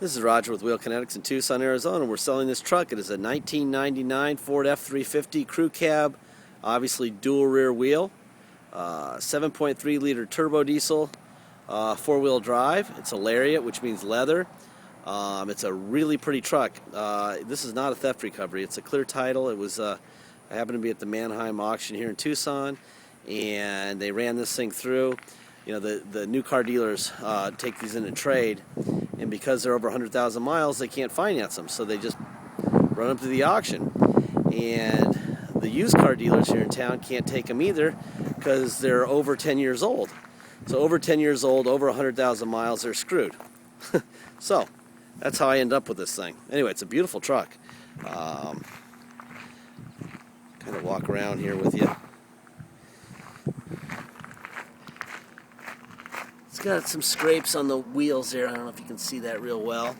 This is Roger with Wheel Kinetics in Tucson, Arizona. We're selling this truck. It is a 1999 Ford F350 crew cab, obviously dual rear wheel, 7.3 liter turbo diesel, four-wheel drive. It's a Lariat, which means leather. It's a really pretty truck. This is not a theft recovery. It's a clear title. It was I happened to be at the Manheim auction here in Tucson, and they ran this thing through. You know, the new car dealers take these in a trade, and because they're over 100,000 miles, they can't finance them, so they just run them to the auction. And the used car dealers here in town can't take them either because they're over 10 years old. So over 10 years old, over 100,000 miles, they're screwed. So that's how I end up with this thing. Anyway, it's a beautiful truck. Kind of walk around here with you. It's got some scrapes on the wheels there. I don't know if you can see that real well.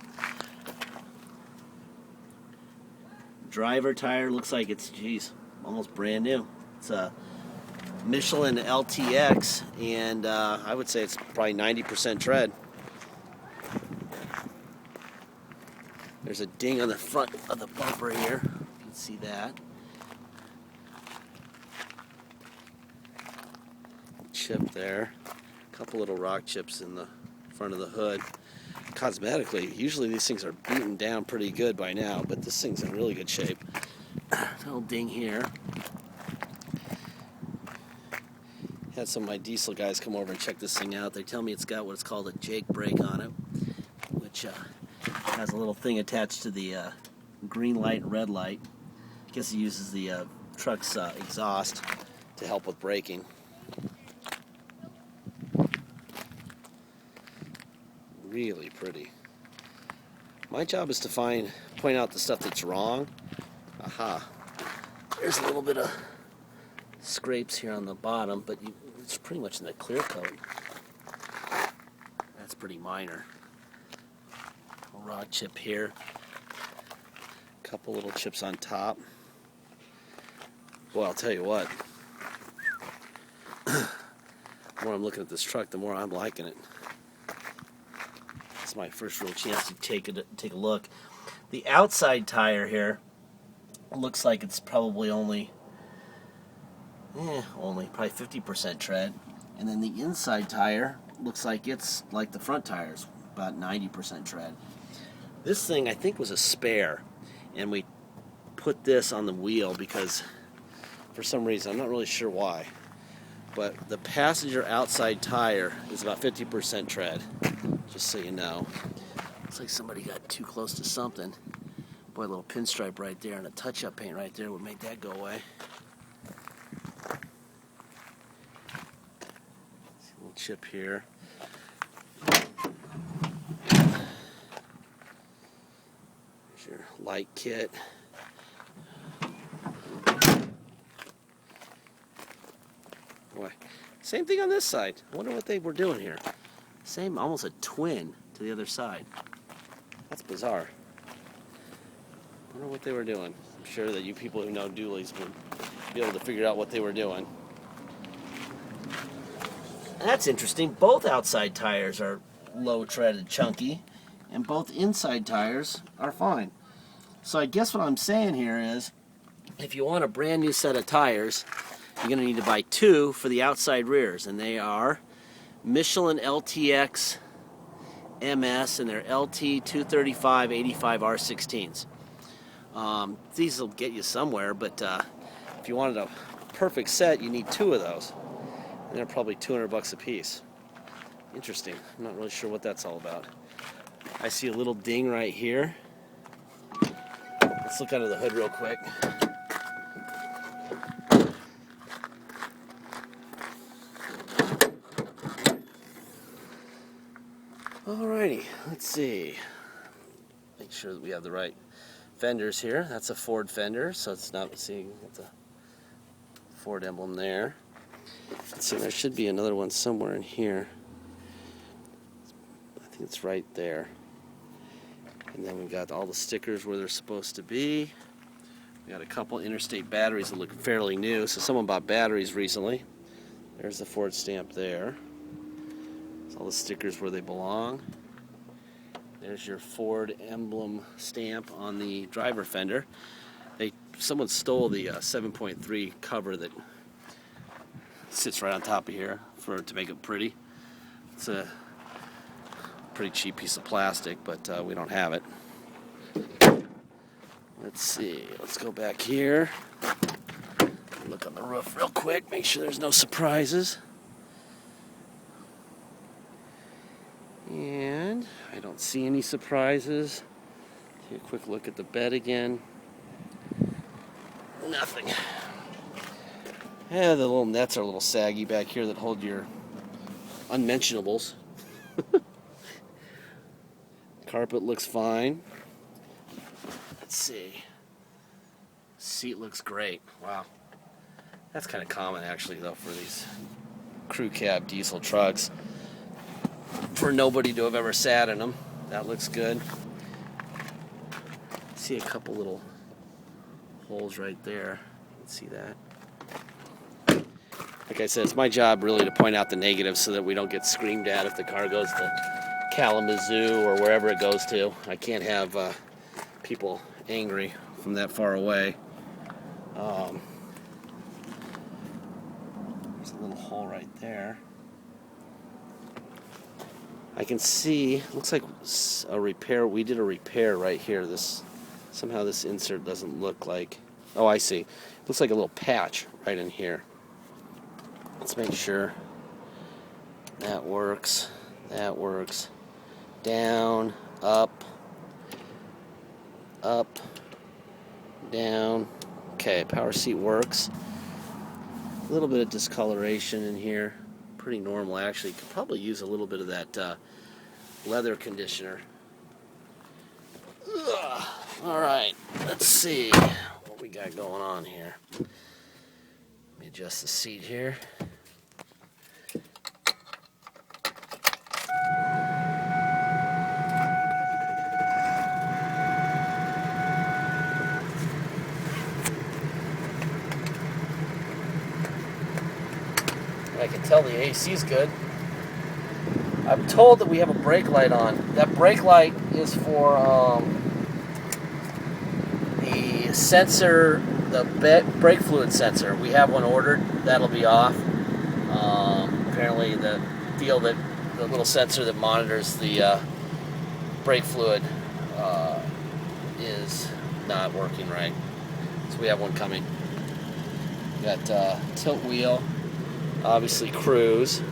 Driver tire looks like it's, geez, almost brand new. It's a Michelin LTX, and I would say it's probably 90% tread. There's a ding on the front of the bumper here. You can see that. Chip there. A couple little rock chips in the front of the hood. Cosmetically, usually these things are beaten down pretty good by now, but this thing's in really good shape. Little ding here. Had some of my diesel guys come over and check this thing out. They tell me it's got what's called a Jake brake on it, which has a little thing attached to the green light and red light. I guess it uses the truck's exhaust to help with braking. Really pretty. My job is to point out the stuff that's wrong. Aha. There's a little bit of scrapes here on the bottom, but it's pretty much in the clear coat. That's pretty minor. A rock chip here. A couple little chips on top. Well, I'll tell you what. The more I'm looking at this truck, the more I'm liking it. It's my first real chance to take a look. The outside tire here looks like it's probably only probably 50% tread, and then the inside tire looks like it's like the front tires, about 90% tread. This thing I think was a spare, and we put this on the wheel because for some reason, I'm not really sure why, but the passenger outside tire is about 50% tread. Just so you know. Looks like somebody got too close to something. Boy, a little pinstripe right there and a touch-up paint right there would make that go away. See a little chip here. There's your light kit. Boy, same thing on this side. I wonder what they were doing here. Same, almost a twin to the other side. That's bizarre. I wonder what they were doing. I'm sure that you people who know dualies would be able to figure out what they were doing. That's interesting. Both outside tires are low tread and chunky, and both inside tires are fine. So I guess what I'm saying here is, if you want a brand new set of tires, you're going to need to buy two for the outside rears, and they are Michelin LTX MS, and they're LT 235 85 R16s. These will get you somewhere, but if you wanted a perfect set, you need two of those. And they're probably $200 a piece. Interesting. I'm not really sure what that's all about. I see a little ding right here. Let's look under the hood real quick. Alrighty, let's see. Make sure that we have the right fenders here. That's a Ford fender, so it's not seeing the Ford emblem there. Let's see, there should be another one somewhere in here. I think it's right there. And then we've got all the stickers where they're supposed to be. We got a couple interstate batteries that look fairly new, so someone bought batteries recently. There's the Ford stamp there. All the stickers where they belong. There's your Ford emblem stamp on the driver fender. Someone stole the 7.3 cover that sits right on top of here to make it pretty. It's a pretty cheap piece of plastic, but we don't have it. Let's see. Let's go back here. Look on the roof real quick. Make sure there's no surprises. And I don't see any surprises. Take a quick look at the bed again. Nothing. Yeah, the little nets are a little saggy back here that hold your unmentionables. Carpet looks fine. Let's see. Seat looks great. Wow. That's kind of common actually though for these crew cab diesel trucks. For nobody to have ever sat in them. That looks good. See a couple little holes right there. You can see that. Like I said, it's my job really to point out the negatives so that we don't get screamed at if the car goes to Kalamazoo or wherever it goes to. I can't have people angry from that far away. There's a little hole right there. I can see, looks like a repair. We did a repair right here. Somehow this insert doesn't look like, oh, I see. Looks like a little patch right in here. Let's make sure that works. That works. Down, up, down. Okay, power seat works. A little bit of discoloration in here. Pretty normal actually. Could probably use a little bit of that leather conditioner. Ugh. All right, let's see what we got going on here. Let me adjust the seat here. I can tell the AC's good. I'm told that we have a brake light on. That brake light is for the sensor, the brake fluid sensor. We have one ordered. That'll be off. Apparently the little sensor that monitors the brake fluid is not working right. So we have one coming. Got tilt wheel. Obviously cruise.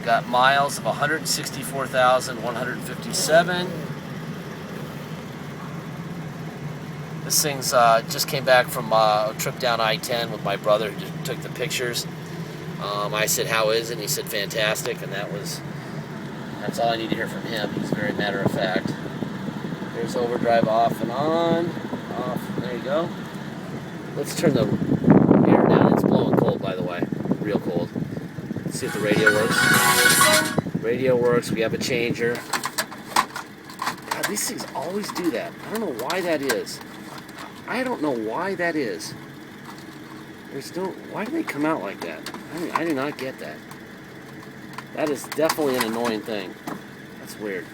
Got miles of 164,157. This thing's just came back from a trip down I-10 with my brother who took the pictures. I said, how is it? And he said, fantastic. And that's all I need to hear from him. He's very matter of fact. There's overdrive off and on. Off. There you go. Let's turn the air down. It's blowing cold, by the way. Real cold. Let's see if the radio works. Radio works. We have a changer. God, these things always do that. I don't know why that is. I don't know why that is. Why do they come out like that? I do not get that. That is definitely an annoying thing. That's weird.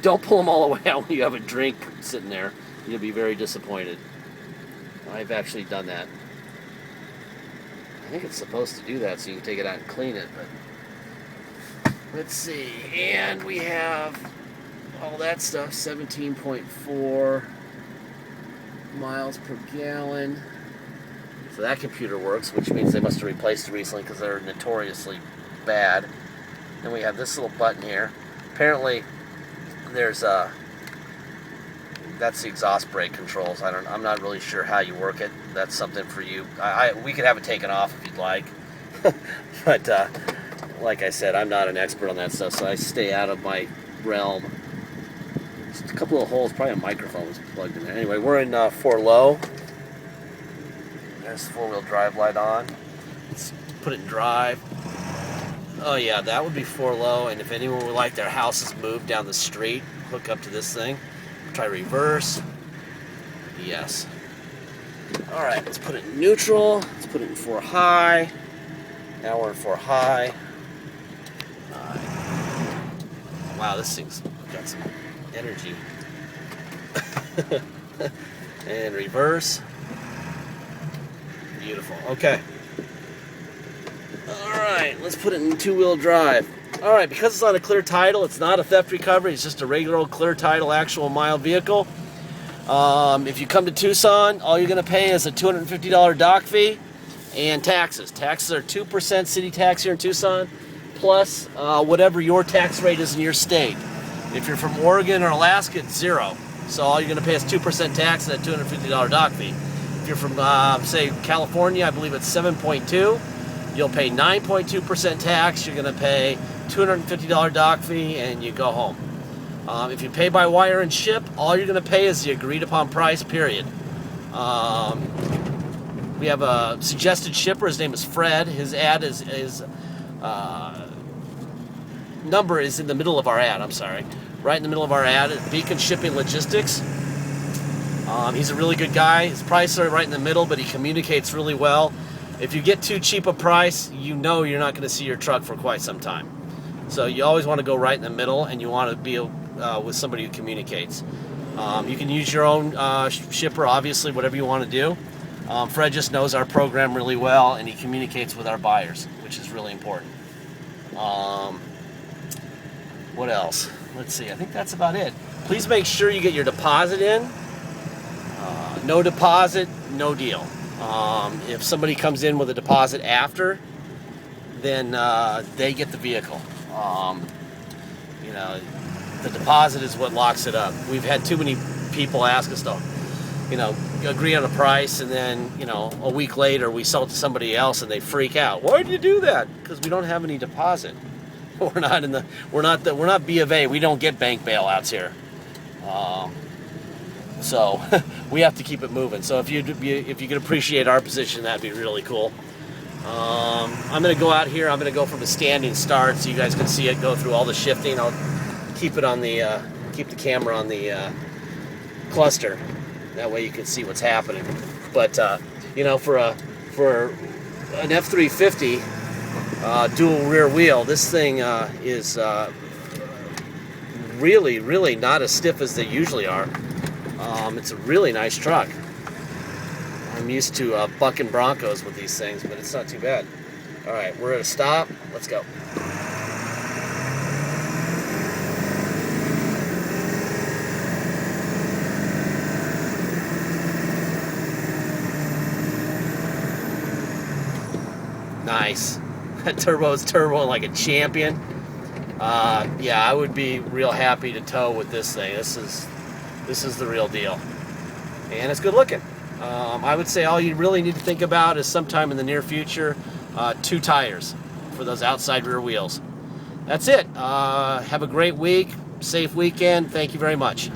Don't pull them all the way out when you have a drink sitting there. You'll be very disappointed. I've actually done that. I think it's supposed to do that so you can take it out and clean it, but let's see. And we have all that stuff, 17.4 miles per gallon. So that computer works, which means they must have replaced it recently because they're notoriously bad. Then we have this little button here. Apparently there's that's the exhaust brake controls. I'm not really sure how you work it. That's something for you. We could have it taken off if you'd like. But like I said, I'm not an expert on that stuff, so I stay out of my realm. Just a couple of holes, probably a microphone was plugged in there. Anyway, we're in 4 low. There's the 4-wheel drive light on. Let's put it in drive. Oh yeah, that would be 4 low, and if anyone would like their houses moved down the street, hook up to this thing. Try reverse. Yes. Alright, let's put it in neutral. Let's put it in 4 high. Now we're in 4 high. Wow, this thing's got some energy. And reverse. Beautiful. Okay. Alright, let's put it in two-wheel drive. Alright, because it's on a clear title, it's not a theft recovery, it's just a regular old clear title, actual mile vehicle. If you come to Tucson, all you're going to pay is a $250 dock fee and taxes. Taxes are 2% city tax here in Tucson, plus whatever your tax rate is in your state. If you're from Oregon or Alaska, it's 0. So all you're going to pay is 2% tax and a $250 dock fee. If you're from, say, California, I believe it's 7.2. You'll pay 9.2% tax. You're going to pay $250 dock fee, and you go home. If you pay by wire and ship, all you're going to pay is the agreed upon price, period. We have a suggested shipper. His name is Fred. His number is in the middle of our ad. I'm sorry. Right in the middle of our ad at Beacon Shipping Logistics. He's a really good guy. His prices are right in the middle, but he communicates really well. If you get too cheap a price, you know you're not going to see your truck for quite some time. So you always want to go right in the middle, and you want to be with somebody who communicates. You can use your own shipper, obviously, whatever you want to do. Fred just knows our program really well, and he communicates with our buyers, which is really important. What else? Let's see. I think that's about it. Please make sure you get your deposit in. No deposit, no deal. If somebody comes in with a deposit after, then they get the vehicle. You know, the deposit is what locks it up. We've had too many people ask us to, agree on a price, and then, a week later we sell it to somebody else and they freak out. Why did you do that? Because we don't have any deposit. We're not B of A. We don't get bank bailouts here. So we have to keep it moving. So if you could appreciate our position, that'd be really cool. I'm going to go out here. I'm going to go from a standing start so you guys can see it go through all the shifting. I'll keep it on the keep the camera on the cluster. That way you can see what's happening. But for an F350 dual rear wheel, this thing is really not as stiff as they usually are. It's a really nice truck. I'm used to bucking Broncos with these things, but it's not too bad. All right, we're at a stop. Let's go. Nice. Turbo's turboing like a champion. Yeah, I would be real happy to tow with this thing. This is the real deal, and it's good looking. I would say all you really need to think about is sometime in the near future, 2 tires for those outside rear wheels. That's it. Have a great week, safe weekend. Thank you very much.